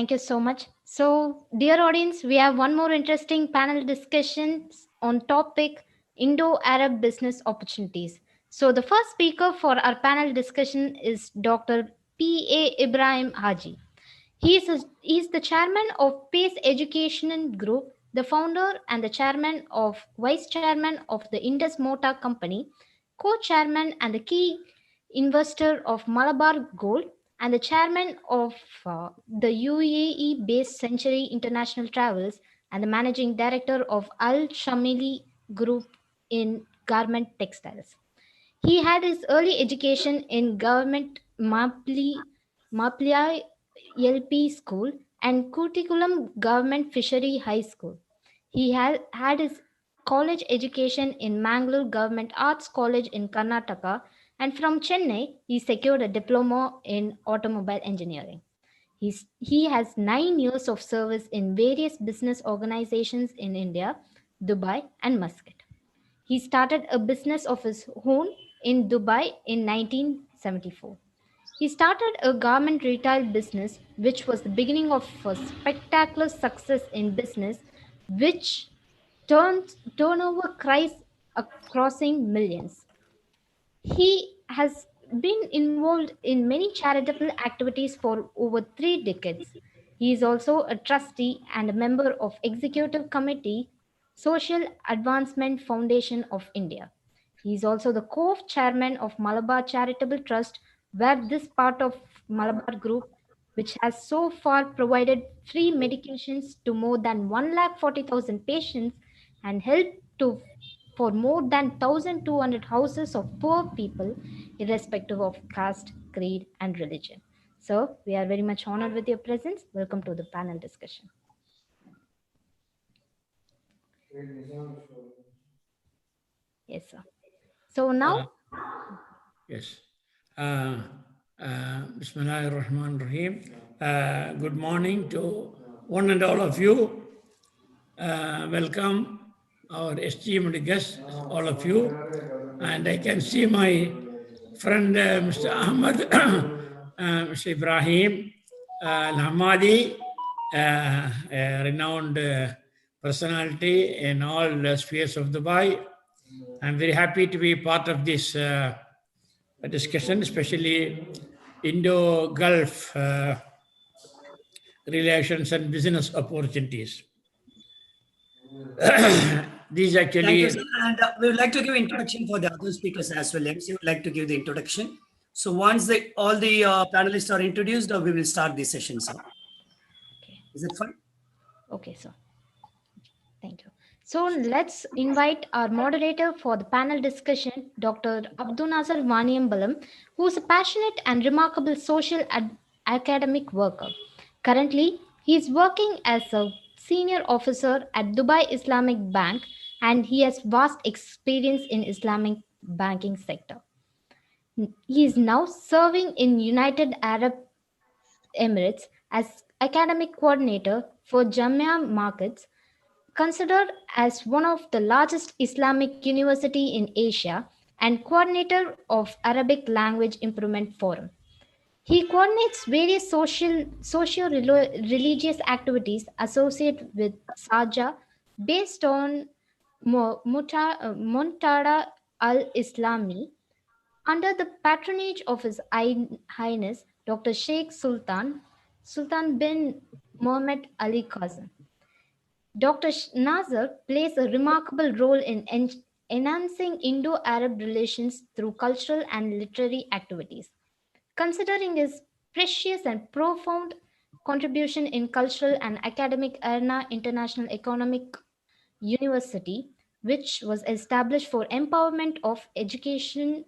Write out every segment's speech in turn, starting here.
Thank you so much. So, dear audience, we have one more interesting panel discussion on topic Indo-Arab business opportunities. So, the first speaker for our panel discussion is Dr. A Ibrahim Haji. He is the chairman of Pace Education Group, the founder and the chairman of vice chairman of the Indus Motor Company, co-chairman and the key investor of Malabar Gold, and the chairman of the UAE-based Century International Travels, and the managing director of Al Shamili Group in garment textiles. He had his early education in government Maplia LP School and Kutikulum Government Fishery High School. He had his college education in Mangalore Government Arts College in Karnataka, and from Chennai, he secured a diploma in automobile engineering. He has 9 years of service in various business organizations in India, Dubai, and Muscat. He started a business of his own in Dubai in 1974. He started a garment retail business, which was the beginning of a spectacular success in business, which turnover cries crossing millions. He has been involved in many charitable activities for over 3 decades. He is also a trustee and a member of Executive Committee, Social Advancement Foundation of India. He is also the co-chairman of Malabar Charitable Trust, where this part of Malabar Group, which has so far provided free medications to more than 140,000 patients and helped to for more than 1,200 houses of poor people, irrespective of caste, creed, and religion. So, we are very much honored with your presence. Welcome to the panel discussion. Yes, sir. So now, yes. Bismillahir Rahmanir Rahim. Good morning to one and all of you. Welcome our esteemed guests, all of you. And I can see my friend Mr. Ahmed, Mr. Ibrahim Al-Hamadi, a renowned personality in all spheres of Dubai. I'm very happy to be part of this discussion, especially Indo-Gulf relations and business opportunities. These actually. Thank you, sir. And we would like to give introduction for the other speakers as well. MC would like to give the introduction. So once all the panelists are introduced, we will start the session, sir. okay. Is it fine? Okay, sir. Thank you. So let's invite our moderator for the panel discussion, Dr. Abdunasar Vaniyambalam, who is a passionate and remarkable social academic worker. Currently, he is working as a senior officer at Dubai Islamic Bank, and he has vast experience in Islamic banking sector. He is now serving in United Arab Emirates as academic coordinator for Jamia Markaz, considered as one of the largest Islamic university in Asia and coordinator of Arabic Language Improvement Forum. He coordinates various socio-religious activities associated with Saja based on Montada al-Islami under the patronage of His Highness Dr. Sheikh Sultan bin Mohammed Ali Kazim. Dr. Nazar plays a remarkable role in enhancing Indo-Arab relations through cultural and literary activities. Considering his precious and profound contribution in cultural and academic arena, International Economic University, which was established for empowerment of education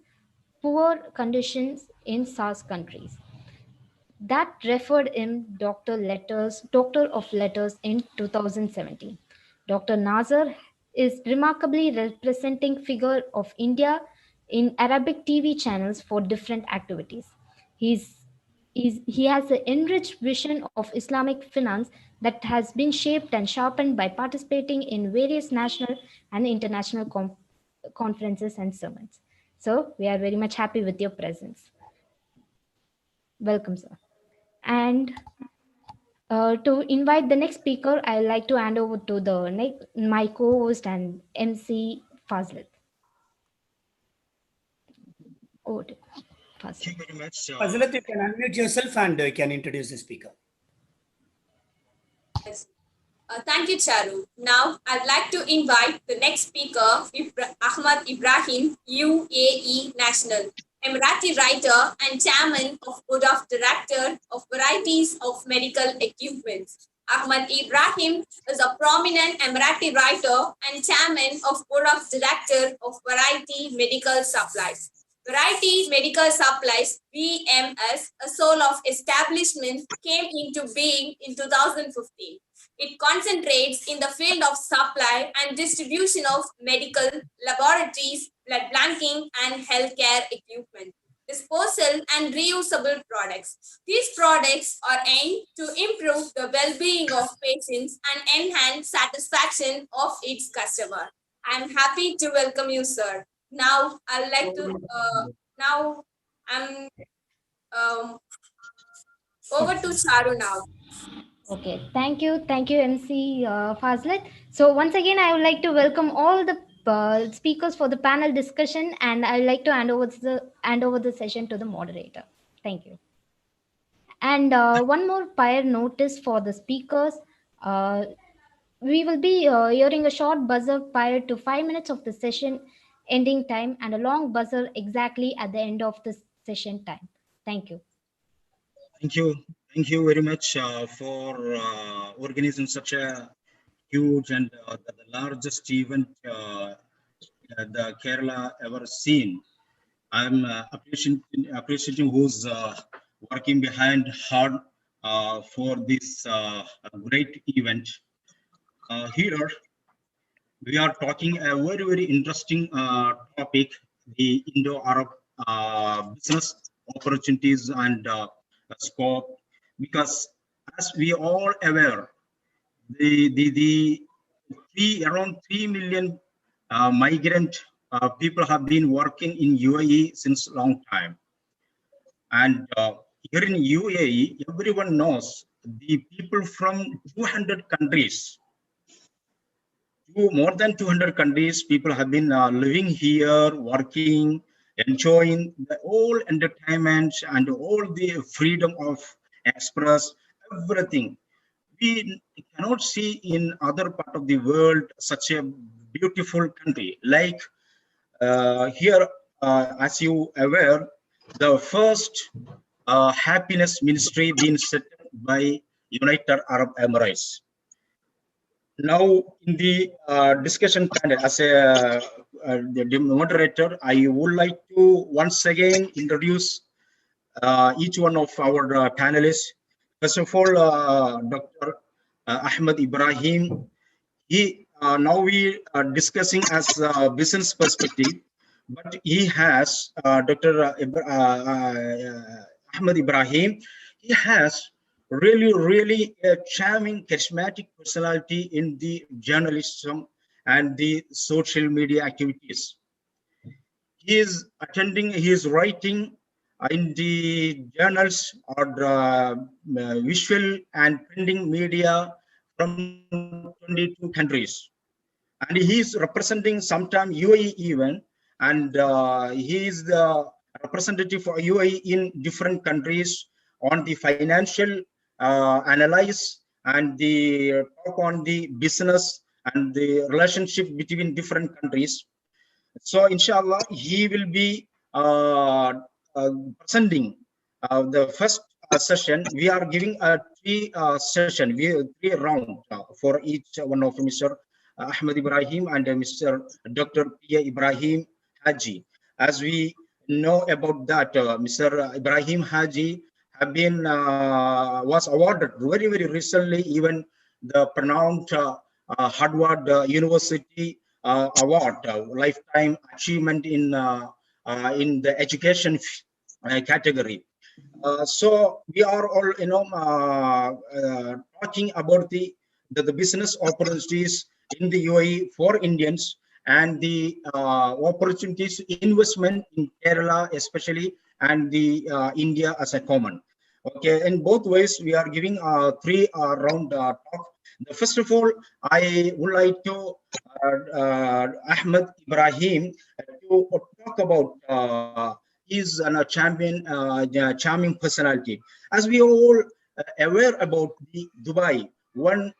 poor conditions in SARS countries, that referred him Doctor of Letters in 2017. Dr. Nazar is remarkably representing figure of India in Arabic TV channels for different activities. He has an enriched vision of Islamic finance that has been shaped and sharpened by participating in various national and international conferences and summits. So we are very much happy with your presence. Welcome, sir. And To invite the next speaker, I would like to hand over to my co-host and MC Fazlet. Over to Thank you Fazlet. very much. Fazilat, you can unmute yourself and you can introduce the speaker. Thank you, Charu. Now, I'd like to invite the next speaker, Ahmed Ibrahim, UAE National, Emirati writer and chairman of Board of Director of varieties of medical equipment. Ahmed Ibrahim is a prominent Emirati writer and chairman of Board of Director of Variety Medical Supplies. Variety Medical Supplies, VMS, a soul of establishment, came into being in 2015. It concentrates in the field of supply and distribution of medical, laboratories, blood banking, and healthcare equipment, disposal, and reusable products. These products are aimed to improve the well-being of patients and enhance satisfaction of its customer. I'm happy to welcome you, sir. Now, I'd like to, now I'm over to Charu now. Okay, thank you, MC Fazlet. So once again, I would like to welcome all the speakers for the panel discussion, and I would like to hand over the session to the moderator. Thank you. And one more prior notice for the speakers. Uh, we will be hearing a short buzzer prior to 5 minutes of the session ending time, and a long buzzer exactly at the end of the session time. Thank you. Thank you. Thank you very much for organizing such a huge and the largest event the Kerala ever seen. I'm appreciating who's working behind hard for this great event. Here we are talking a very interesting topic: the Indo-Arab business opportunities and scope. Because as we all aware, around 3 million migrant people have been working in UAE since long time, and here in UAE, everyone knows the people from 200 countries. More than 200 countries, people have been living here, working, enjoying all entertainment and all the freedom of express, everything. We cannot see in other part of the world such a beautiful country. Like here, as you aware, the first happiness ministry being set up by United Arab Emirates. Now, in the discussion panel, as the moderator, I would like to once again introduce each one of our panelists. First of all, Dr. Ahmed Ibrahim. Now we are discussing as a business perspective, but he has Dr. Ahmed Ibrahim. He has really a charming, charismatic personality in the journalism and the social media activities. He is writing in the journals or visual and printing media from 22 countries. And he is representing sometime UAE even, and he is the representative for UAE in different countries on the financial analysis and the talk on the business and the relationship between different countries. So inshallah, he will be presenting the first session. We are giving a three round for each one of Mr. Ahmed Ibrahim and Mr. Dr. A Ibrahim Haji. As we know about that, Mr. Ibrahim Haji have been was awarded very recently even the renowned Harvard University award, lifetime achievement in the education category. So we are all talking about the business opportunities in the UAE for Indians and the opportunities investment in Kerala especially and the India as a common. Okay, in both ways, we are giving three round talk. The first of all, I would like to Ahmed Ibrahim to talk about his charming personality. As we all aware about the Dubai, when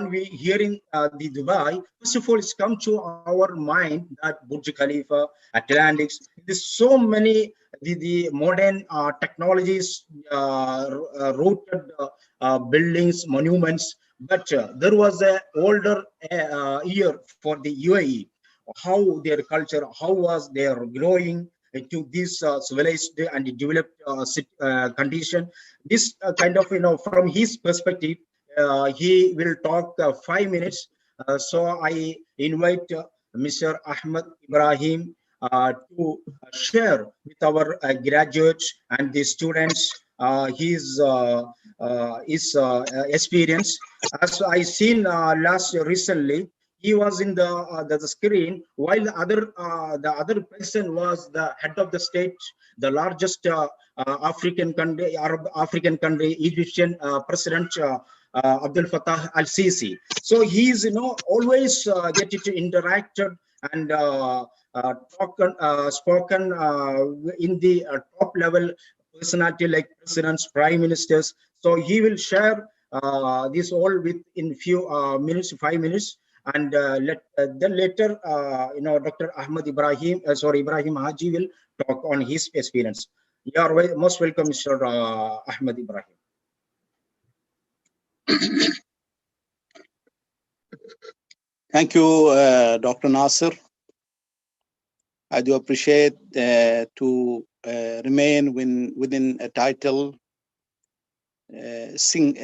we hearing the Dubai, first of all, it's come to our mind that Burj Khalifa, Atlantics. There's so many the modern technologies, rooted buildings, monuments. But there was a older year for the UAE. How their culture, how was their growing to this civilized and developed condition. This kind of, from his perspective, he will talk 5 minutes. So I invite Mr. Ahmed Ibrahim to share with our graduates and the students his experience. As I seen last recently, he was in the screen while the other person was the head of the state, the largest African country, Arab African country, Egyptian President Abdel Fattah al-Sisi. So he's always getting to interact and spoken in the top level personality like presidents, prime ministers. So he will share this all within few minutes, 5 minutes, and then later, Dr. Ahmed Ibrahim, Ibrahim Haji will talk on his experience. You are most welcome, Mr. Ahmed Ibrahim. Thank you, Dr. Nasser. I do appreciate to remain within a title, single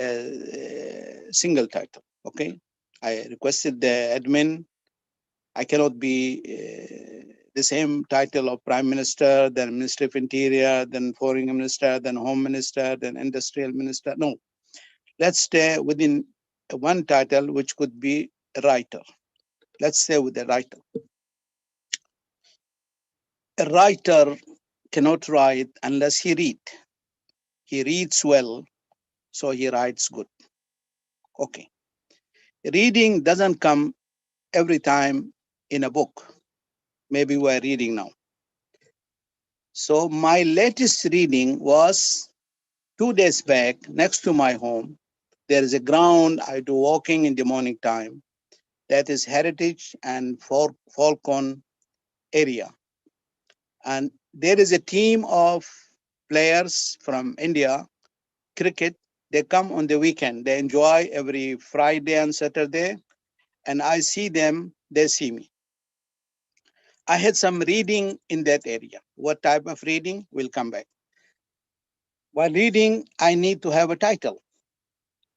title. Okay, I requested the admin. I cannot be the same title of Prime Minister, then Minister of Interior, then Foreign Minister, then Home Minister, then Industrial Minister. No, let's stay within one title, which could be a writer. Let's stay with the writer. A writer cannot write unless he reads. He reads well, so he writes good. Okay. Reading doesn't come every time in a book. Maybe we're reading now. So my latest reading was 2 days back next to my home. There is a ground I do walking in the morning time. That is Heritage and Falcon area. And there is a team of players from India, cricket. They come on the weekend. They enjoy every Friday and Saturday. And I see them, they see me. I had some reading in that area. What type of reading? We'll come back. While reading, I need to have a title.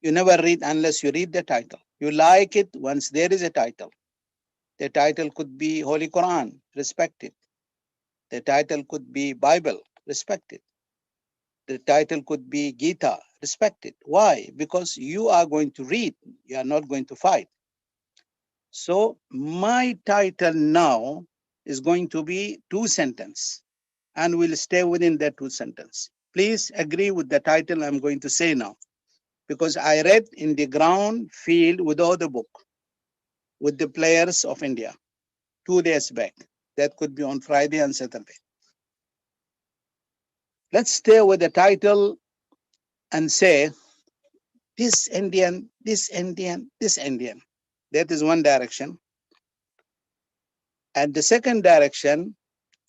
You never read unless you read the title. You like it once there is a title. The title could be Holy Quran, respect it. The title could be Bible, respect it. The title could be Gita, respect it. Why? Because you are going to read, you are not going to fight. So my title now is going to be 2 sentences, and we'll stay within that 2 sentences. Please agree with the title I'm going to say now, because I read in the ground field without the book with the players of India 2 days back. That could be on Friday and Saturday. Let's stay with the title and say, this Indian, this Indian, this Indian. That is one direction. And the second direction,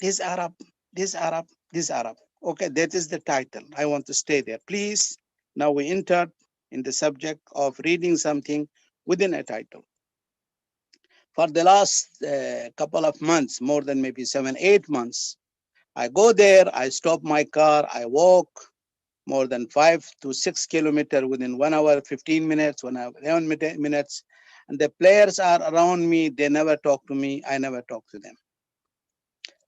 this Arab, this Arab, this Arab. Okay, that is the title. I want to stay there. Please, now we enter in the subject of reading something within a title. For the last couple of months, more than maybe 7, 8 months, I go there, I stop my car, I walk more than 5 to 6 kilometers within 1 hour, 15 minutes, 1 hour, 11 minutes. And the players are around me. They never talk to me. I never talk to them.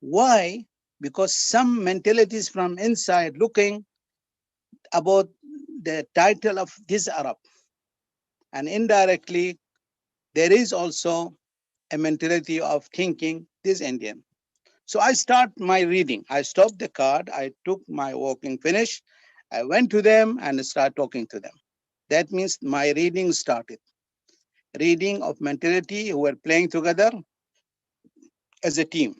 Why? Because some mentalities from inside looking about the title of this Arab. And indirectly, there is also a mentality of thinking this Indian. So I start my reading. I stopped the car. I took my walking finish. I went to them and started talking to them. That means my reading started. Reading of mentality who were playing together as a team.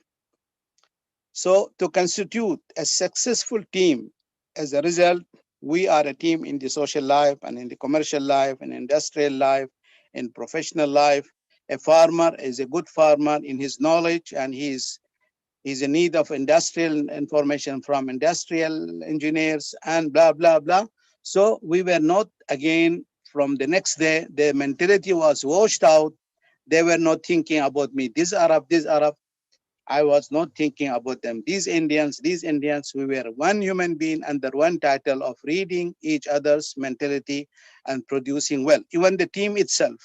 So to constitute a successful team, as a result, we are a team in the social life and in the commercial life and industrial life and professional life. A farmer is a good farmer in his knowledge, and he's in need of industrial information from industrial engineers and blah, blah, blah. So we were not, again, from the next day, the mentality was washed out. They were not thinking about me, this Arab, this Arab. I was not thinking about them. These Indians, we were one human being under one title of reading each other's mentality and producing well. Even the team itself,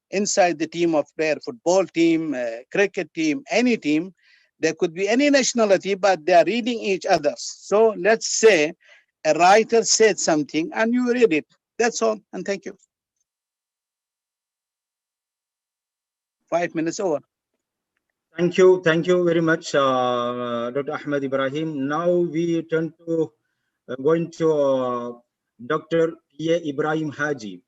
inside the team of player, football team, cricket team, any team, there could be any nationality, but they are reading each other. So let's say a writer said something and you read it. That's all. And thank you. 5 minutes over. Thank you very much, Dr. Ahmed Ibrahim. Now we turn to going to Dr. A Ibrahim Haji.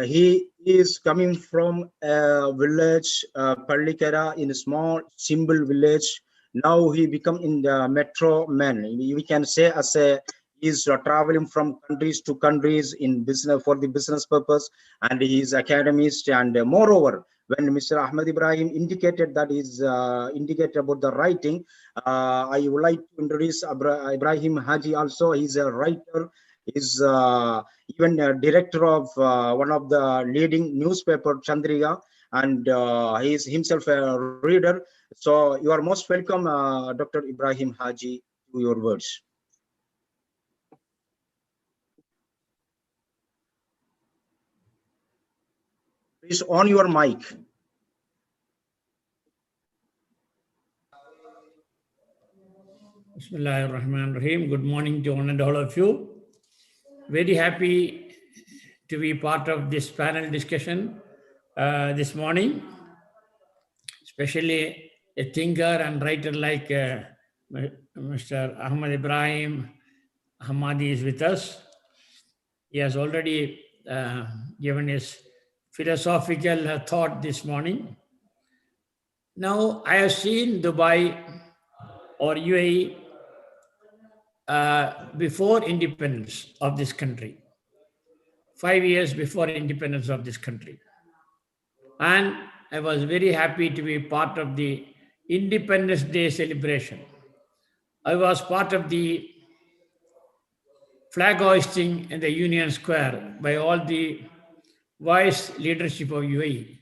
He is coming from a village, Pallikara, in a small, simple village. Now he become in the metro man. We can say as a is traveling from countries to countries in business for the business purpose, and he is academist. And moreover, when Mr. Ahmed Ibrahim indicated that is indicated about the writing, I would like to introduce Ibrahim Haji also. He's a writer. He's even a director of one of the leading newspaper, Chandriga, and he is himself a reader. So you are most welcome, Dr. Ibrahim Haji, to your words. Please on your mic. Bismillahir Rahmanir Rahim. Good morning to one and all of you. Very happy to be part of this panel discussion this morning, especially a thinker and writer like Mr. Ahmed Ibrahim Hamadi is with us. He has already given his philosophical thought this morning. Now, I have seen Dubai or UAE before independence of this country, 5 years before independence of this country. And I was very happy to be part of the Independence Day celebration. I was part of the flag hoisting in the Union Square by all the vice leadership of UAE.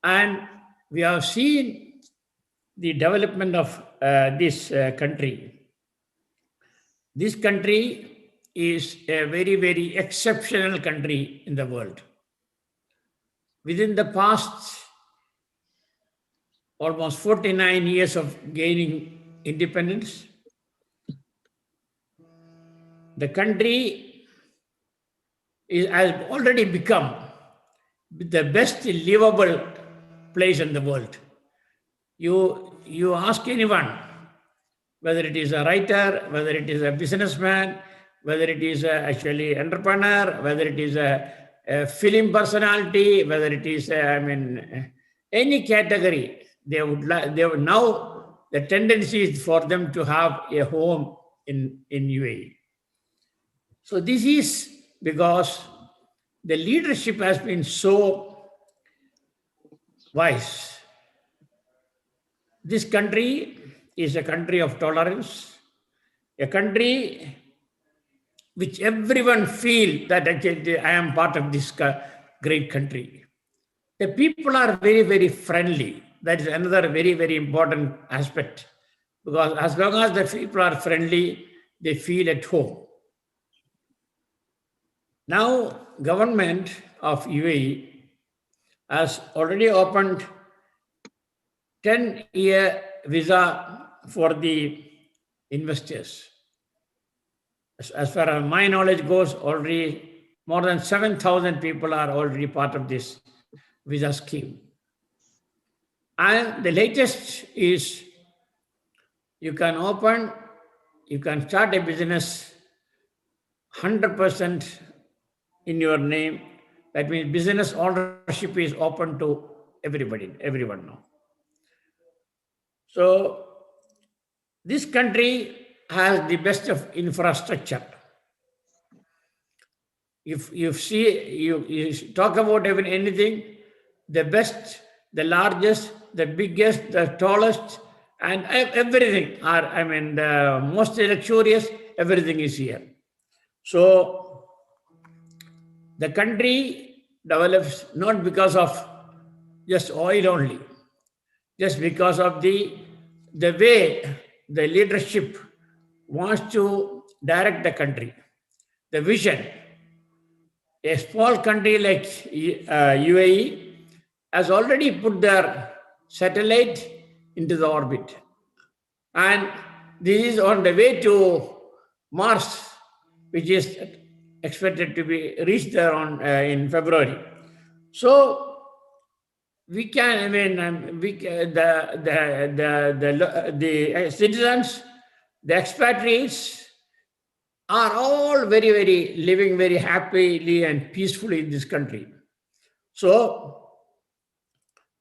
And we have seen the development of this country. This country is a very, very exceptional country in the world. Within the past almost 49 years of gaining independence, the country has already become the best livable place in the world. You ask anyone, whether it is a writer, whether it is a businessman, whether it is actually entrepreneur, whether it is a film personality, whether it is any category, they would now the tendency is for them to have a home in UAE. So this is because the leadership has been so wise. This country is a country of tolerance, a country which everyone feel that actually I am part of this great country. The people are very, very friendly. That is another very, very important aspect, because as long as the people are friendly, they feel at home. Now, government of UAE has already opened 10-year visa for the investors. As far as my knowledge goes, already more than 7,000 people are already part of this visa scheme. And the latest is you can open you can start a business 100% in your name. That means business ownership is open to everyone now. So this country has the best of infrastructure. If you see, you talk about even anything, the best, the largest, the biggest, the tallest, and everything are, I mean, the most luxurious, everything is here. So the country develops not because of just oil only, just because of the way the leadership wants to direct the country, the vision. A small country like UAE has already put their satellite into the orbit. And this is on the way to Mars, which is expected to be reached there in February. So we can, I mean, the citizens, the expatriates are all very living very happily and peacefully in this country. So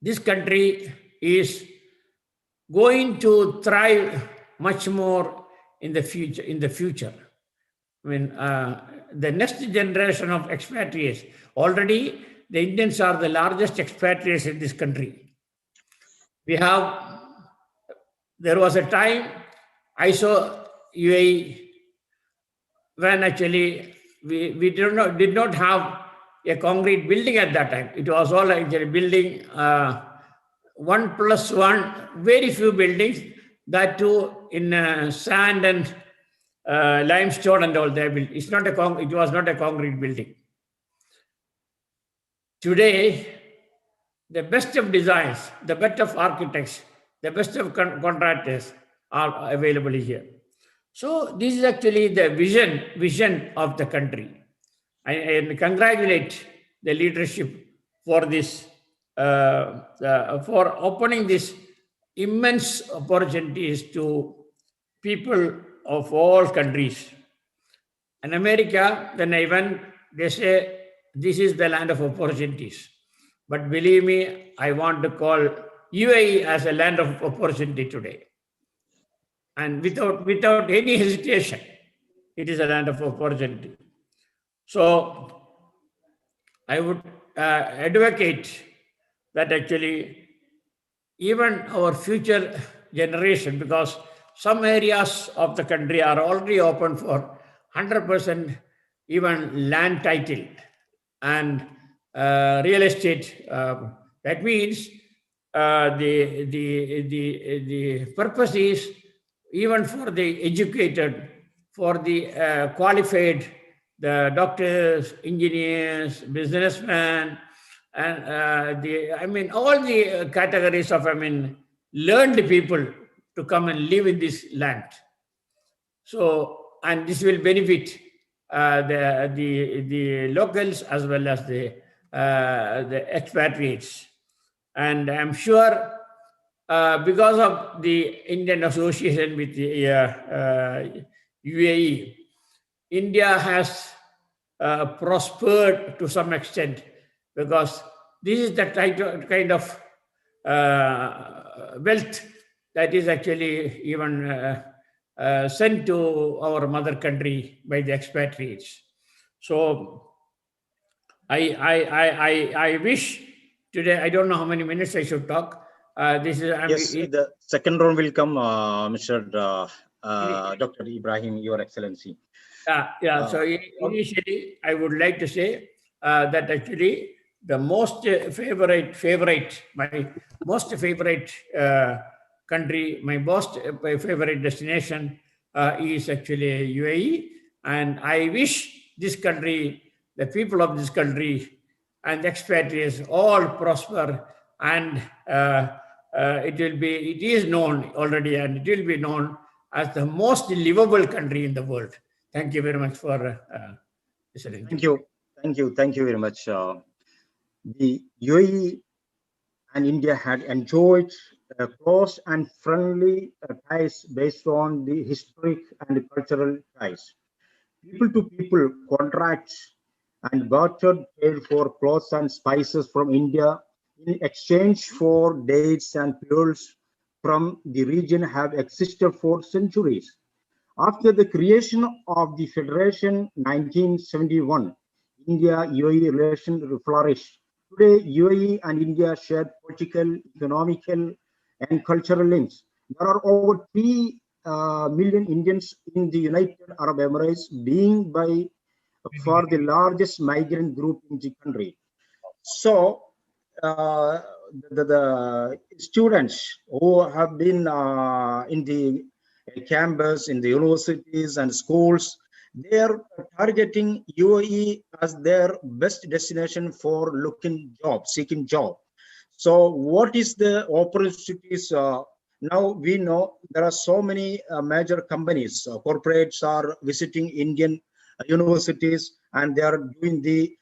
this country is going to thrive much more in the future. I mean, the next generation of expatriates, already the Indians are the largest expatriates in this country. There was a time I saw UAE when actually we did not have a concrete building at that time. It was all actually building 1+1, very few buildings, that too in sand and limestone and all that. It was not a concrete building. Today, the best of designs, the best of architects, the best of contractors are available here. So this is actually the vision of the country. I congratulate the leadership for this, for opening these immense opportunities to people of all countries. In America, when I went, they say this is the land of opportunities. But believe me, I want to call UAE as a land of opportunity today. And without any hesitation, it is a land of opportunity. So I would advocate that actually even our future generation, because some areas of the country are already open for 100% even land title and real estate. That means the purpose is even for the educated, for the qualified, the doctors, engineers, businessmen, and all the categories of learned people to come and live in this land. So, and this will benefit the locals as well as the expatriates. And I'm sure because of the Indian association with the UAE, India has prospered to some extent, because this is the kind of wealth that is actually even sent to our mother country by the expatriates. So I wish today, I don't know how many minutes I should talk. Yes, the second round will come, Mr. Dr. Ibrahim, Your Excellency. So initially, I would like to say that actually the most favorite, my most favorite country, my most favorite destination is actually UAE. And I wish this country, the people of this country and the expatriates all prosper, and it is known already, and it will be known as the most livable country in the world. Thank you very much for listening. Thank you very much. The UAE and India had enjoyed close and friendly ties based on the historic and cultural ties. People to people contracts and bartered trade for clothes and spices from India in exchange for dates and pearls from the region have existed for centuries. After the creation of the Federation 1971, India-UAE relations flourished. Today, UAE and India share political, economical, and cultural links. There are over 3 million Indians in the United Arab Emirates, being by far the largest migrant group in the country. So, uh, the students who have been in the campus, in the universities and schools, they are targeting UAE as their best destination for looking job, seeking job. So, what is the opportunities? Now we know there are so many major companies, corporates are visiting Indian universities, and they are doing the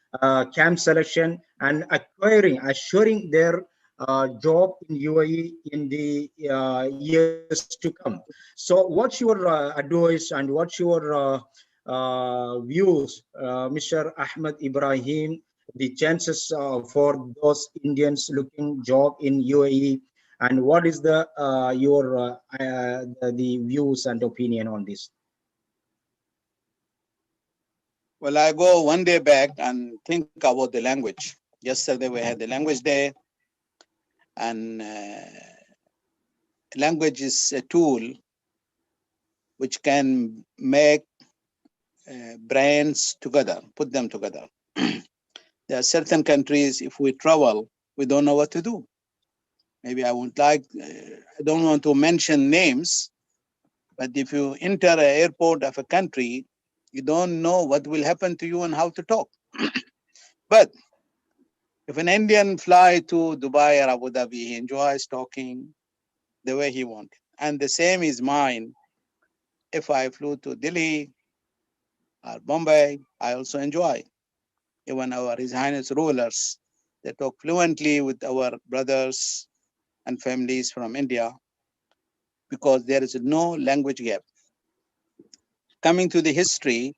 camp selection and acquiring, assuring their job in UAE in the years to come. So, what's your advice and what's your views, Mr. Ahmed Ibrahim? The chances for those Indians looking job in UAE, and what is the your the views and opinion on this? Well, I go one day back and think about the language. Yesterday we had the language day, and language is a tool which can make brains together, put them together. There are certain countries, if we travel, we don't know what to do. Maybe I don't want to mention names, but if you enter an airport of a country, you don't know what will happen to you and how to talk. But if an Indian fly to Dubai or Abu Dhabi, he enjoys talking the way he wants. And the same is mine. If I flew to Delhi or Bombay, I also enjoy. Even our His Highness rulers, they talk fluently with our brothers and families from India because there is no language gap. Coming to the history,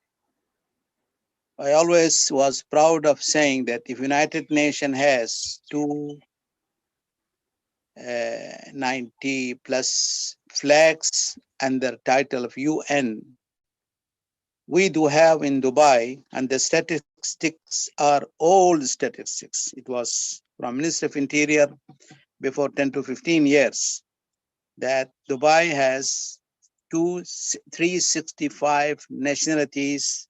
I always was proud of saying that if United Nations has 290 plus flags under title of UN, we do have in Dubai, and the statistics are old statistics. It was from Minister of Interior before 10 to 15 years that Dubai has 365 nationalities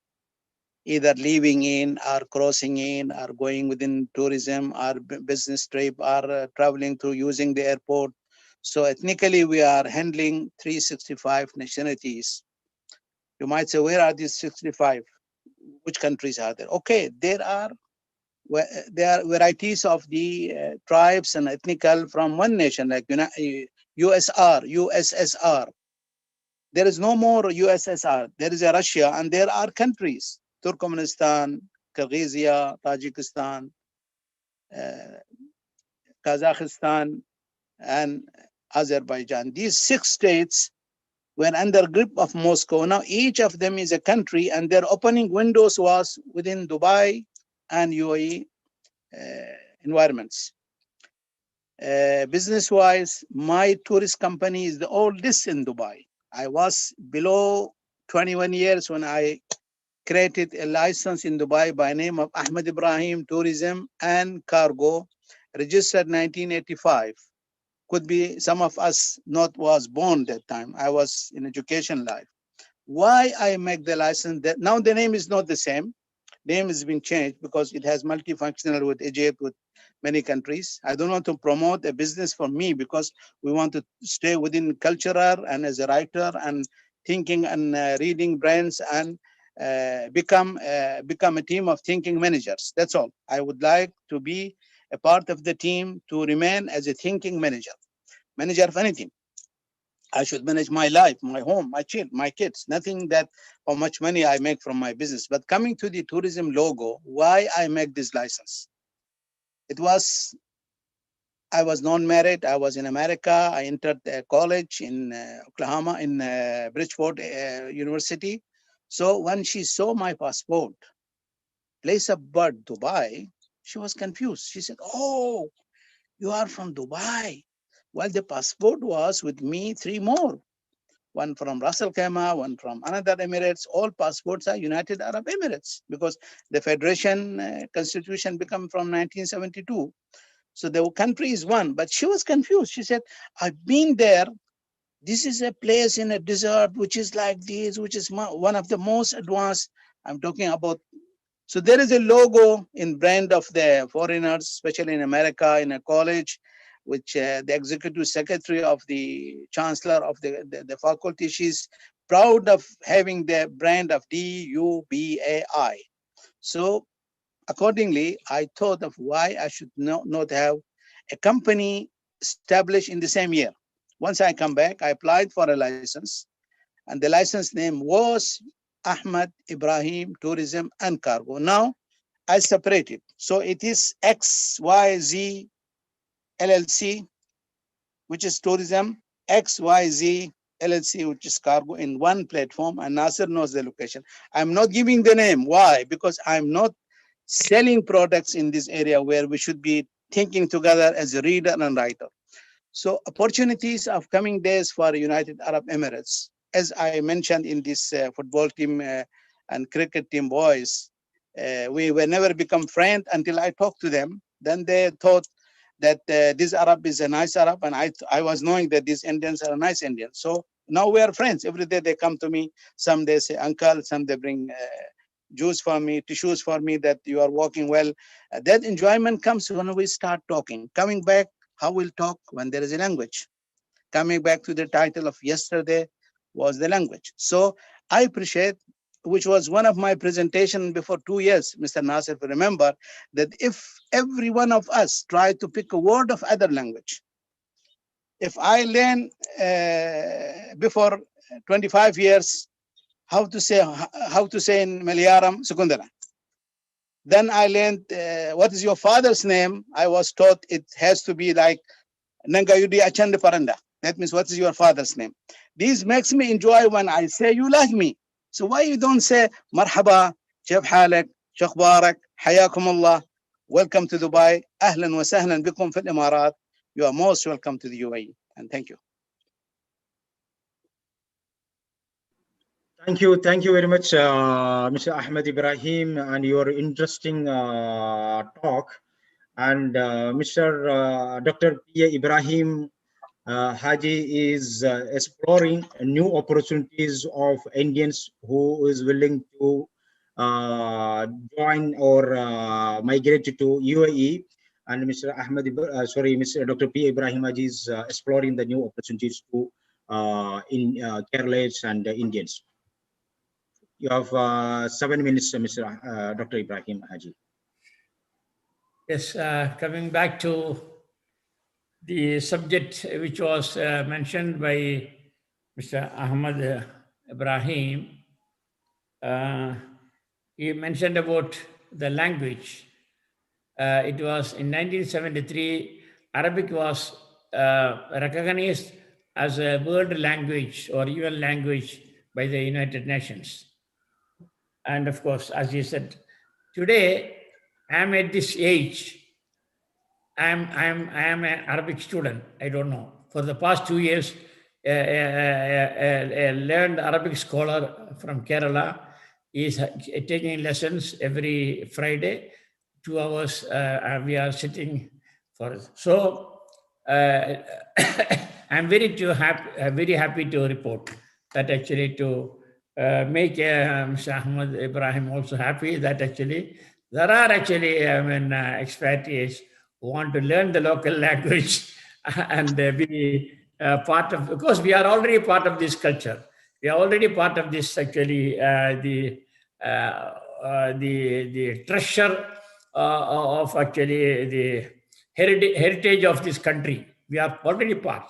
either living in or crossing in or going within tourism or business trip or traveling through using the airport. So ethnically, we are handling 365 nationalities. You might say, where are these 65? Which countries are there? Okay, there are varieties of the tribes and ethnical from one nation, like USSR. There is no more USSR. There is a Russia, and there are countries: Turkmenistan, Kyrgyzstan, Tajikistan, Kazakhstan, and Azerbaijan. These 6 states were under grip of Moscow. Now each of them is a country, and their opening windows was within Dubai and UAE environments. Business-wise, my tourist company is the oldest in Dubai. I was below 21 years when I created a license in Dubai by name of Ahmed Ibrahim Tourism and Cargo, registered 1985. Could be some of us not was born that time. I was in education life. Why I make the license? That now the name is not the same. Name has been changed because it has multifunctional with Egypt, with many countries. I don't want to promote a business for me because we want to stay within cultural and as a writer and thinking and reading brands and become a team of thinking managers. That's all. I would like to be a part of the team to remain as a thinking manager of anything. I should manage my life, my home, my kids, nothing that how much money I make from my business. But coming to the tourism logo, why I make this license? It was I was non-married. I was in America. I entered college in Oklahoma, in Bridgeport University. So when she saw my passport, place of birth, Dubai, she was confused. She said, "Oh, you are from Dubai." Well, the passport was with me, 3 more. One from Ras Al Khaimah, one from another Emirates. All passports are United Arab Emirates because the Federation Constitution became from 1972. So the country is one, but she was confused. She said, "I've been there. This is a place in a desert, which is like this, which is one of the most advanced." I'm talking about. So there is a logo in brand of the foreigners, especially in America, in a college, which the executive secretary of the chancellor of the faculty, she's proud of having the brand of DUBAI. So accordingly, I thought of why I should not have a company established in the same year. Once I come back, I applied for a license, and the license name was Ahmed Ibrahim Tourism and Cargo. Now I separated. So it is XYZ LLC, which is tourism, XYZ LLC, which is cargo, in one platform, and Nasser knows the location. I'm not giving the name. Why? Because I'm not selling products in this area where we should be thinking together as a reader and writer. So opportunities of coming days for United Arab Emirates, as I mentioned in this football team and cricket team boys, we will never become friends until I talked to them. Then they thought that this Arab is a nice Arab, and I was knowing that these Indians are nice Indians. So now we are friends. Every day they come to me. Some they say uncle, some they bring juice for me, tissues for me, that you are walking well. That enjoyment comes when we start talking. Coming back, how we'll talk when there is a language. Coming back to the title of yesterday was the language. So I appreciate, which was one of my presentation before 2 years, Mr. Nasser, if you remember, that if every one of us try to pick a word of other language, if I learn before 25 years how to say in Malayalam Sukundara, then I learned what is your father's name. I was taught it has to be like Nangayudi Achand Paranda. That means what is your father's name. This makes me enjoy when I say you like me. So why you don't say marhaba, kayf halak, shakhbarak, hayakum Allah, welcome to Dubai, ahlan wa sahlan bikum fil Imarat. You are most welcome to the UAE, and thank you. Thank you very much, Mr. Ahmed Ibrahim, and your interesting talk. And Mr. Dr. A Ibrahim Haji is exploring new opportunities of Indians who is willing to join or migrate to UAE. And Mr. Mr. Dr. P. Ibrahim Haji is exploring the new opportunities to in Kerala and Indians. You have 7 minutes, Mr. Dr. Ibrahim Haji. Yes, coming back to the subject which was mentioned by Mr. Ahmed Ibrahim, he mentioned about the language. It was in 1973, Arabic was recognized as a world language or UN language by the United Nations. And of course, as you said, today I'm at this age. I'm an Arabic student. I don't know. For the past 2 years, a learned Arabic scholar from Kerala is taking lessons every Friday. 2 hours we are sitting for it. So I'm very happy to report that actually to make Mr. Ahmed Ibrahim also happy that actually there are actually expatriates who want to learn the local language and be part of, because we are already part of this culture. We are already part of this actually the treasure of actually the heritage of this country. We are already part.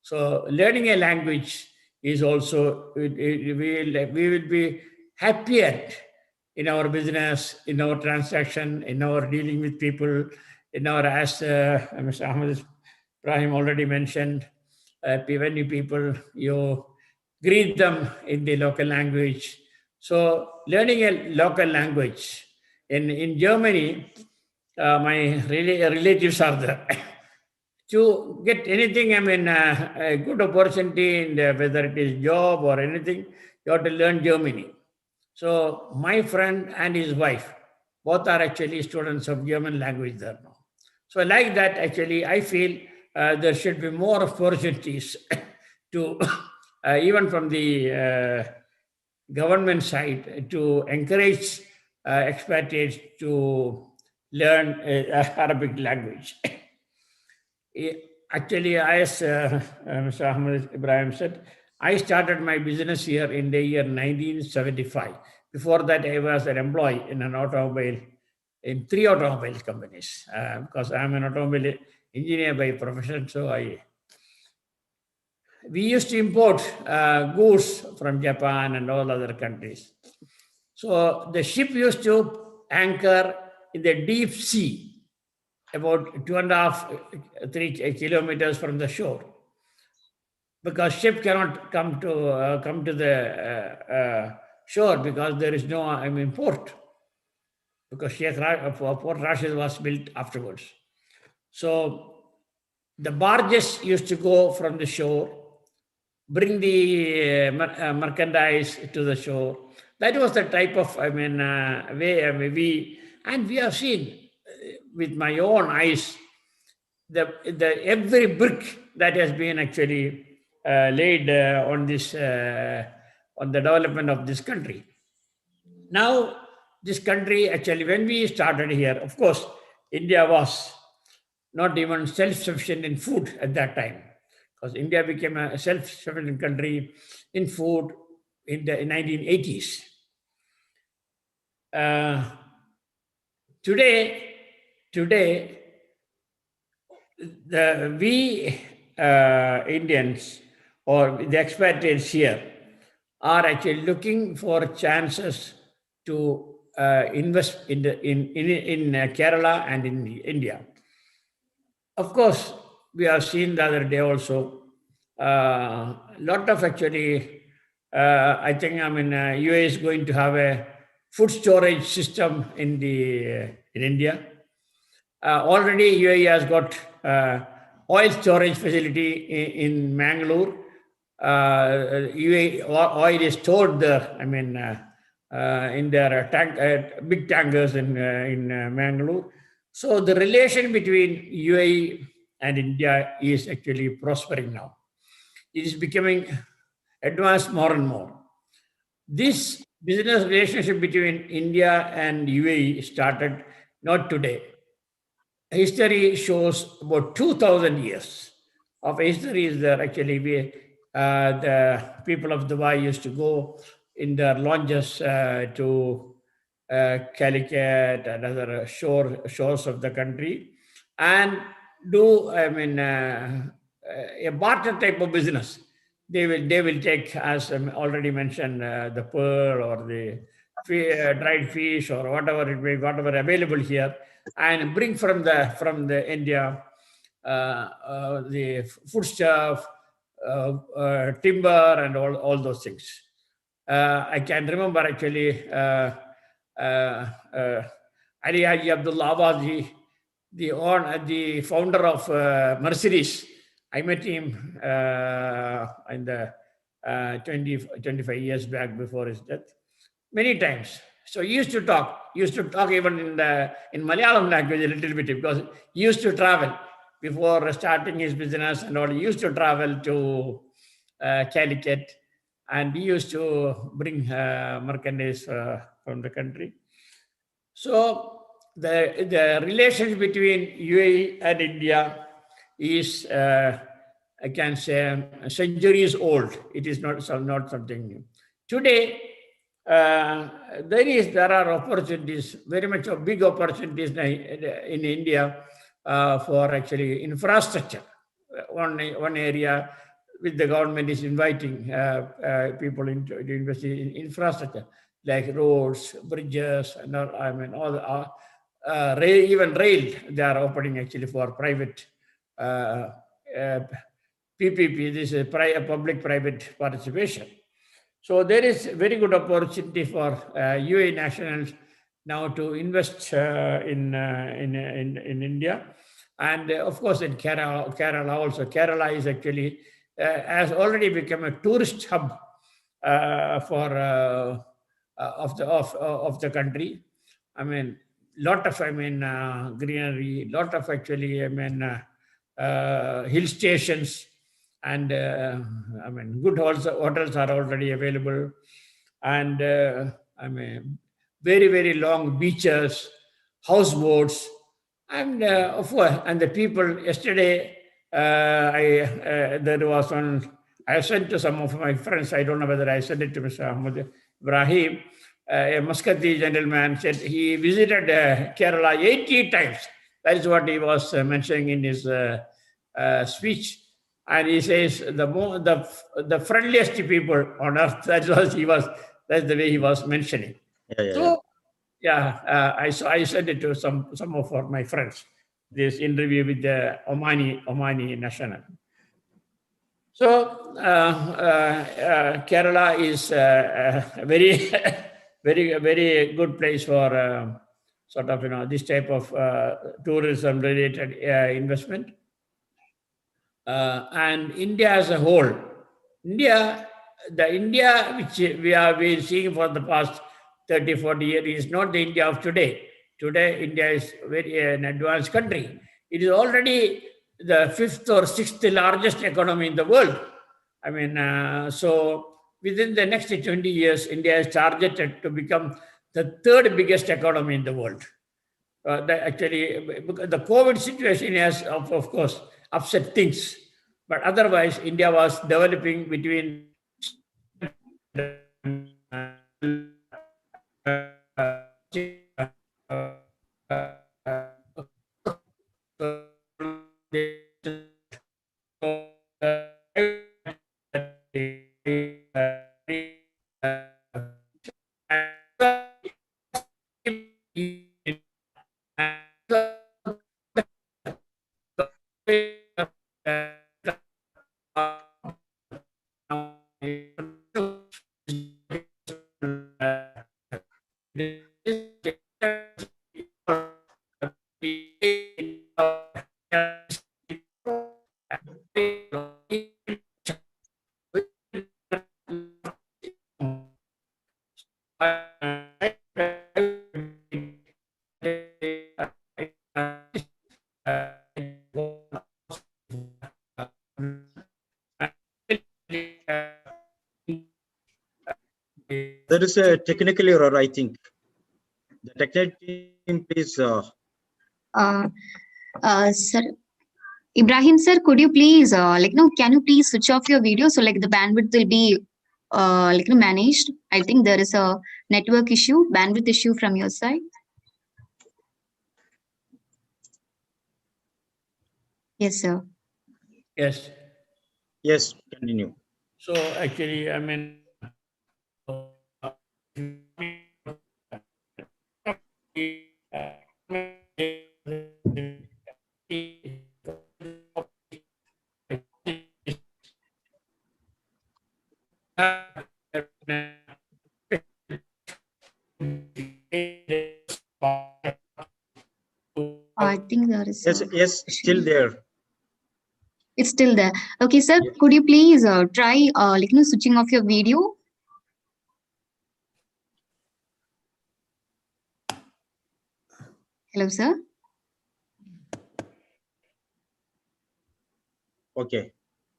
So learning a language is also, we will be happier in our business, in our transaction, in our dealing with people, in our, as Mr. Ahmed Ibrahim already mentioned, when you people, you greet them in the local language. So learning a local language. In Germany, my relatives are there. To get anything, I mean, a good opportunity, in the, whether it is job or anything, you have to learn Germany. So my friend and his wife, both are actually students of German language there now. So like that, actually, I feel there should be more opportunities to, even from the government side, to encourage expatriates to learn Arabic language. Actually, as Mr. Ahmed Ibrahim said, I started my business here in the year 1975. Before that, I was an employee in an automobile, in 3 automobile companies, because I'm an automobile engineer by profession. So we used to import goods from Japan and all other countries. So the ship used to anchor in the deep sea, about 2.5, 3 kilometers from the shore, because ship cannot come to the shore, because there is no port, because Port Rashid was built afterwards. So the barges used to go from the shore, bring the merchandise to the shore. That was the type of way we have seen with my own eyes the every brick that has been actually laid on this on the development of this country. Now, this country, actually, when we started here, of course, India was not even self-sufficient in food at that time, because India became a self-sufficient country in food in the 1980s. Today, we Indians or the expatriates here are actually looking for chances to invest in Kerala and in India. Of course, we have seen the other day also lot of actually. I think UAE is going to have a food storage system in India. Already UAE has got oil storage facility in Mangalore. UAE oil is stored there. In their big tankers in Mangalore. So the relation between UAE and India is actually prospering now. It is becoming advanced more and more. This business relationship between India and UAE started not today. History shows about 2,000 years of history is there. Actually, the people of Dubai used to go in their launches to Calicut and other shores of the country and do, a barter type of business. They will take, as already mentioned, the pearl or the dried fish or whatever it may, whatever available here, and bring from the India the foodstuff, timber, and all those things. I can remember actually Ali Haji Abdullah Abaji, the founder of Mercedes. I met him in the 25 years back before his death, many times. So he used to talk even in Malayalam language a little bit, because he used to travel before starting his business and all. He used to travel to Calicut, and he used to bring merchandise from the country. So the relations between UAE and India is, I can say, centuries old. It is not something new. Today, there are opportunities, very much of big opportunities in India for actually infrastructure. One area which the government is inviting people to invest in infrastructure, like roads, bridges, and all even rail. They are opening actually for private PPP, this is public-private participation. So there is very good opportunity for UAE nationals now to invest in India, and of course in Kerala also. Kerala is actually has already become a tourist hub for of the country. I mean, lot of greenery, lot of actually hill stations, and good hotels are already available, and very long beaches, houseboats, and of course, and the people. Yesterday, there was one. I sent to some of my friends. I don't know whether I sent it to Mr. Ahmed Ibrahim. A Muscati gentleman said he visited Kerala 80 times. That is what he was mentioning in his speech. And he says the friendliest people on earth. That's the way he was mentioning. So I sent it to some of my friends. This interview with the Omani national. So Kerala is a very very good place for sort of this type of tourism related investment. And India as a whole, the India which we have been seeing for the past 30-40 years is not the India of today. Today, India is an advanced country. It is already the 5th or 6th largest economy in the world. So within the next 20 years, India is targeted to become the 3rd biggest economy in the world. The COVID situation has, of course, upset things. But otherwise, India was developing between There is a technical error, I think. The technical team, please. Sir, Ibrahim sir, could you please can you please switch off your video so the bandwidth will be managed? I think there is a network issue, bandwidth issue from your side. Yes, sir. Yes, continue. So actually, I think there is. Yes, still there. It's still there. Okay, sir. Yes. Could you please try switching off your video? Hello, sir. Okay,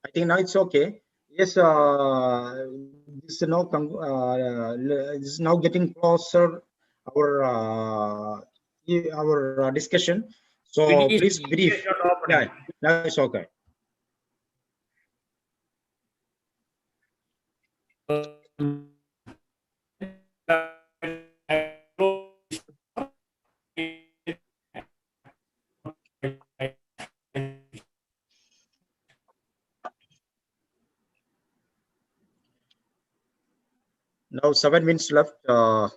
I think now it's okay. Yes, this is now getting closer our discussion. So please brief. Yeah, now it's okay. Now 7 minutes left. So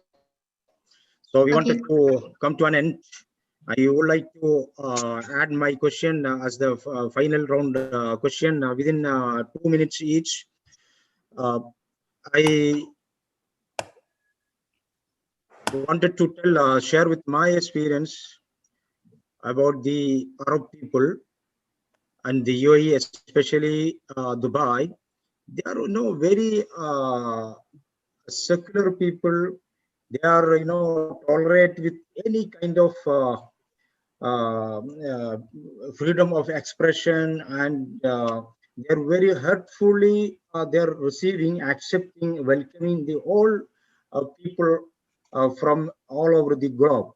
we wanted to come to an end. I would like to add my question as the final round question within 2 minutes each. Uh, I wanted to share with my experience about the Arab people and the UAE, especially Dubai. They are, very secular people. They are, tolerate with any kind of uh, uh, freedom of expression, and they're very heartfully they're receiving, accepting, welcoming the all people from all over the globe.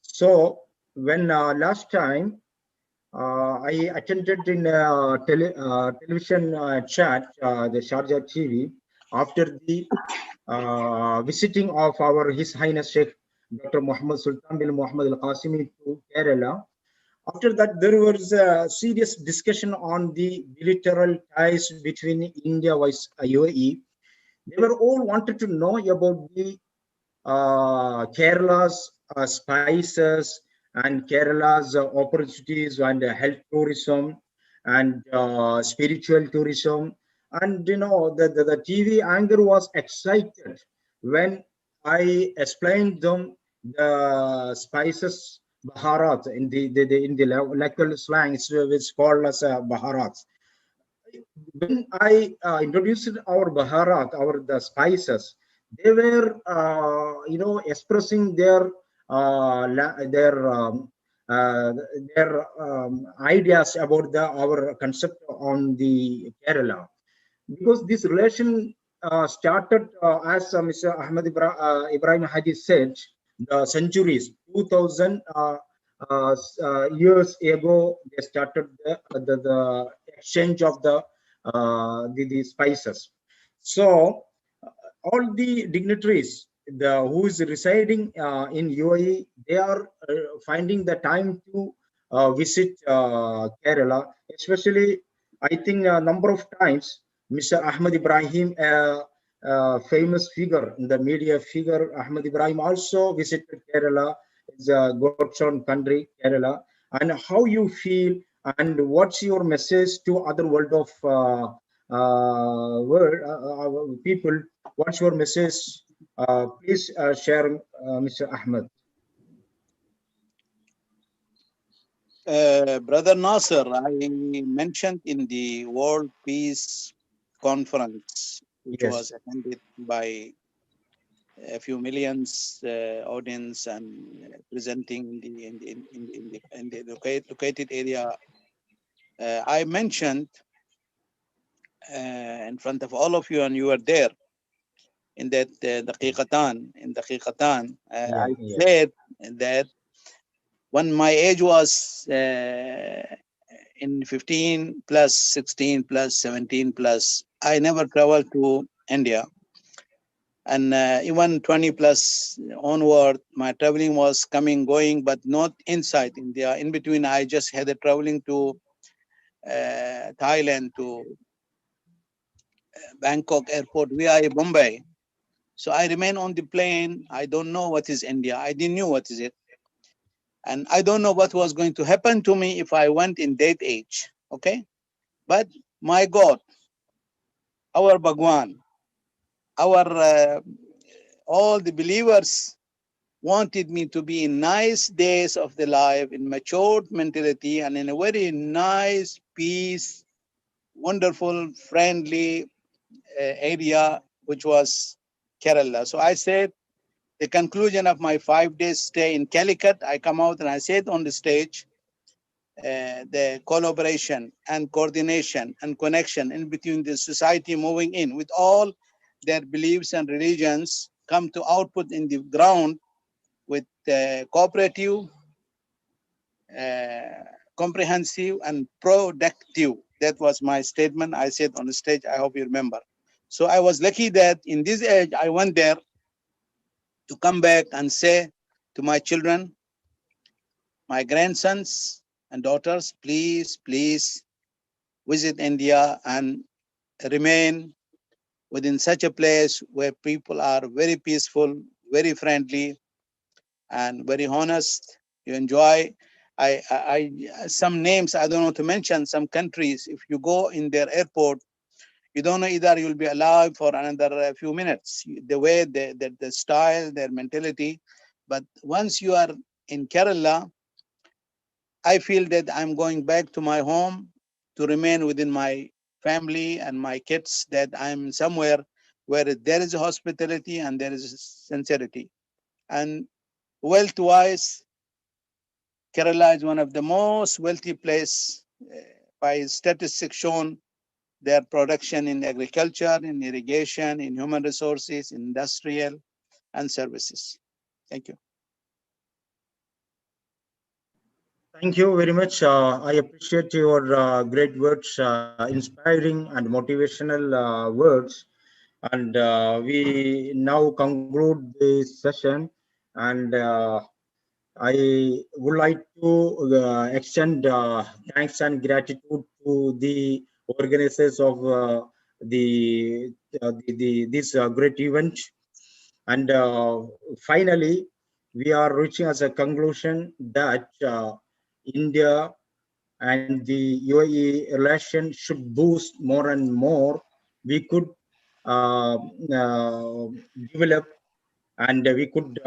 So when last time I attended in television chat, the Sharjah TV, after the visiting of our His Highness Sheikh Dr. Muhammad Sultan bin Muhammad Al Qasimi to Kerala. After that, there was a serious discussion on the bilateral ties between India and UAE. They were all wanted to know about the Kerala's spices and Kerala's opportunities and health tourism and spiritual tourism. And the TV anchor was excited when I explained them the spices baharat in the local slang. It's called as baharat. When I introduced our baharat, the spices, they were expressing their uh, ideas about our concept on the Kerala, because this relation started as Mr. Ibrahim Haji said, the centuries 2000 years ago they started the exchange of the spices. So all the dignitaries who is residing in UAE, they are finding the time to visit Kerala, especially I think a number of times Mr. Ahmed Ibrahim, famous figure in the media figure, Ahmed Ibrahim also visited Kerala. It's a God's own country, Kerala. And how you feel and what's your message to other world of people? What's your message? Please share, Mr. Ahmed. Brother Nasser, I mentioned in the World Peace Conference, which Yes. was attended by a few millions audience and presenting in the located area. I mentioned in front of all of you, and you were there in that daqiqatan. Yeah, I yes. said that when my age was in 15 plus, 16 plus, 17 plus, I never traveled to India. And even 20 plus onward, my traveling was coming, going, but not inside India. In between, I just had a traveling to Thailand, to Bangkok airport via Bombay. So I remain on the plane. I don't know what is India. I didn't know what is it. And I don't know what was going to happen to me if I went in that age. Okay. But my God, our Bhagwan, our all the believers wanted me to be in nice days of the life, in matured mentality, and in a very nice, peace, wonderful, friendly area, which was Kerala. So I said, the conclusion of my 5 days stay in Calicut, I come out and I said on the stage, the collaboration and coordination and connection in between the society moving in with all their beliefs and religions come to output in the ground with cooperative, comprehensive, and productive. That was my statement I said on the stage. I hope you remember. So I was lucky that in this age, I went there to come back and say to my children, my grandsons and daughters, please, please visit India and remain within such a place where people are very peaceful, very friendly, and very honest. You enjoy. Some names I don't want to mention. Some countries, if you go in their airport, you don't know either you'll be alive for another few minutes. The way, the style, their mentality. But once you are in Kerala, I feel that I'm going back to my home to remain within my family and my kids, that I'm somewhere where there is hospitality and there is sincerity. And wealth-wise, Kerala is one of the most wealthy place by statistics shown their production in agriculture, in irrigation, in human resources, industrial and services. Thank you. Thank you very much. I appreciate your great words, inspiring and motivational words. And we now conclude this session. And I would like to extend thanks and gratitude to the organizers of this great event. And finally, we are reaching as a conclusion that India and the UAE relation should boost more and more. We could uh, uh, develop, and we could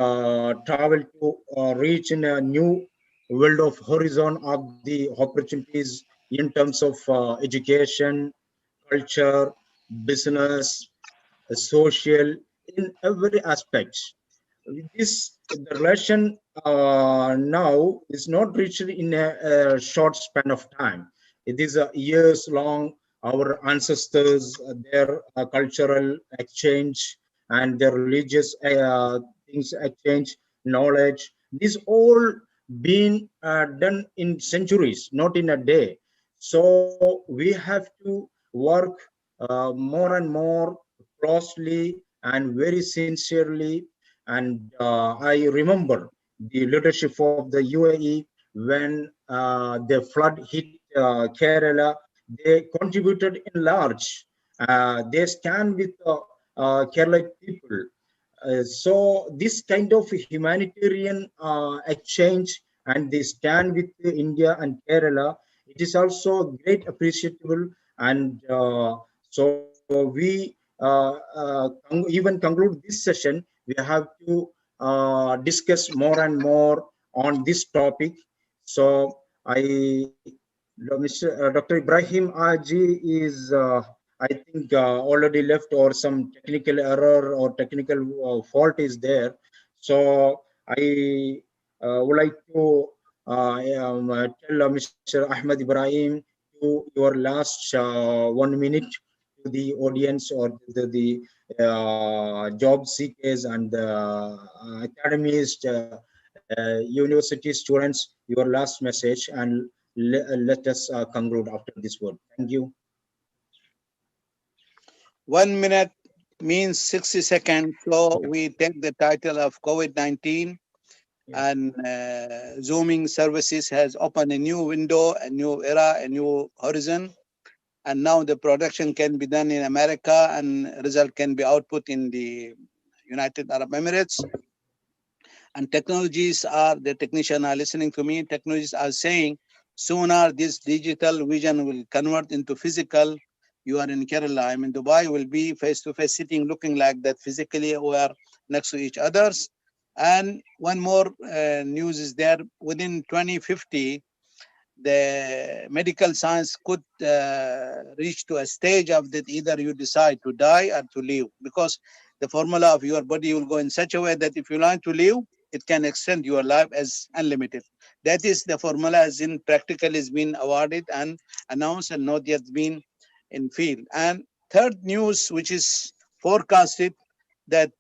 travel to reach in a new world of horizon of the opportunities in terms of education, culture, business, social, in every aspect. This the relation now is not reached in a short span of time. It is a years long. Our ancestors, their cultural exchange and their religious things exchange, knowledge. This all been done in centuries, not in a day. So we have to work more and more closely and very sincerely. And I remember the leadership of the UAE when the flood hit Kerala. They contributed in large. They stand with Kerala people. So this kind of humanitarian exchange, and they stand with India and Kerala, it is also great appreciable. And so we even conclude this session, we have to discuss more and more on this topic. So Dr. Ibrahim Haji is, I think, already left, or some technical error or technical fault is there. So I would like to tell Mr. Ahmed Ibrahim to your last 1 minute to the audience, or the job seekers and academies, university students, your last message, and let us conclude after this word. Thank you. 1 minute means 60 seconds. So we take the title of COVID-19, and Zooming services has opened a new window, a new era, a new horizon. And now the production can be done in America, and result can be output in the United Arab Emirates. And technologies are, the technicians are listening to me, technologies are saying sooner this digital vision will convert into physical. You are in Kerala, I'm in Dubai, will be face-to-face sitting, looking like that physically we are next to each others. And one more news is there, within 2050, the medical science could reach to a stage of that either you decide to die or to live, because the formula of your body will go in such a way that if you like to live, it can extend your life as unlimited. That is the formula, as in practical is been awarded and announced and not yet been in field. And third news, which is forecasted, that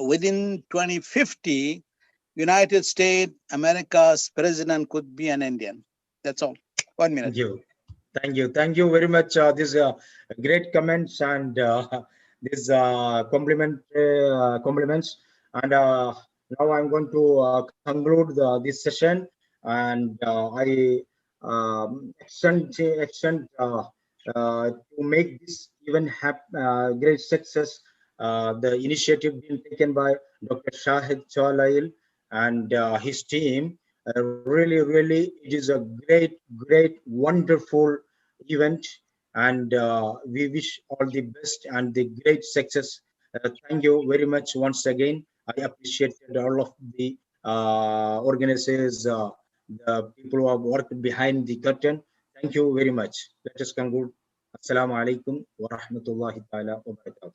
within 2050, United States, America's president could be an Indian. That's all. 1 minute. Thank you. Thank you very much. These great comments, and these compliments. And now I'm going to conclude this session, and I extend to make this event great success. The initiative being taken by Dr. Shahid Chalail, and his team. Really, it is a great, wonderful event, and we wish all the best and the great success. Thank you very much once again. I appreciated all of the organizers, the people who have worked behind the curtain. Thank you very much. Let us conclude. Assalamu alaikum wa rahmatullahi ta'ala wa barakatuh.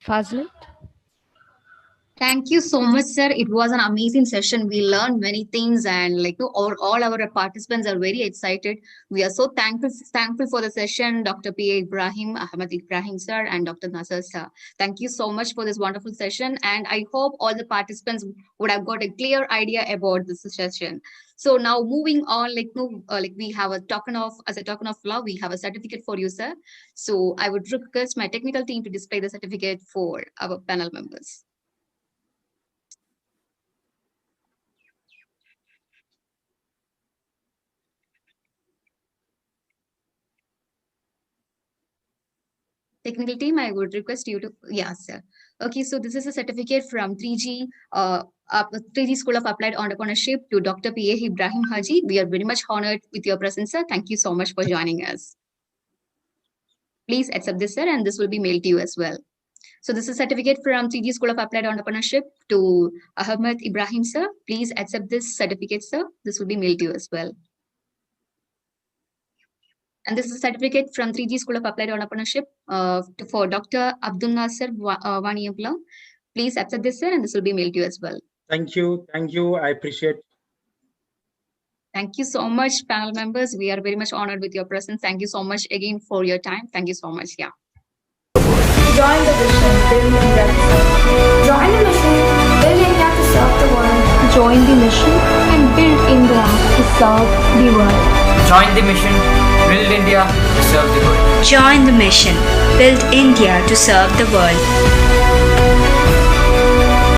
Fazlin? Thank you so much, sir. It was an amazing session. We learned many things, and all our participants are very excited. We are so thankful for the session, Dr. A Ibrahim, Ahmed Ibrahim, sir, and Dr. Nasser, sir. Thank you so much for this wonderful session, and I hope all the participants would have got a clear idea about this session. So now moving on, we have a token of love, we have a certificate for you, sir. So I would request my technical team to display the certificate for our panel members. Technical team, I would request you to, yes, sir. Okay, so this is a certificate from 3G, 3G School of Applied Entrepreneurship to Dr. A Ibrahim Haji. We are very much honored with your presence, sir. Thank you so much for joining us. Please accept this, sir, and this will be mailed to you as well. So this is a certificate from 3G School of Applied Entrepreneurship to Ahmed Ibrahim, sir. Please accept this certificate, sir. This will be mailed to you as well. And this is a certificate from 3G School of Applied Entrepreneurship for Dr. Abdunasar Vaniyambalam. Please accept this, sir, and this will be mailed to you as well. Thank you. I appreciate. Thank you so much, panel members. We are very much honored with your presence. Thank you so much again for your time. Thank you so much. Yeah. Join the mission, build India. Join the mission, build India to serve the world. Join the mission and build India to serve the world. Join the mission, build India to serve the world. Join the mission, build India to serve the world.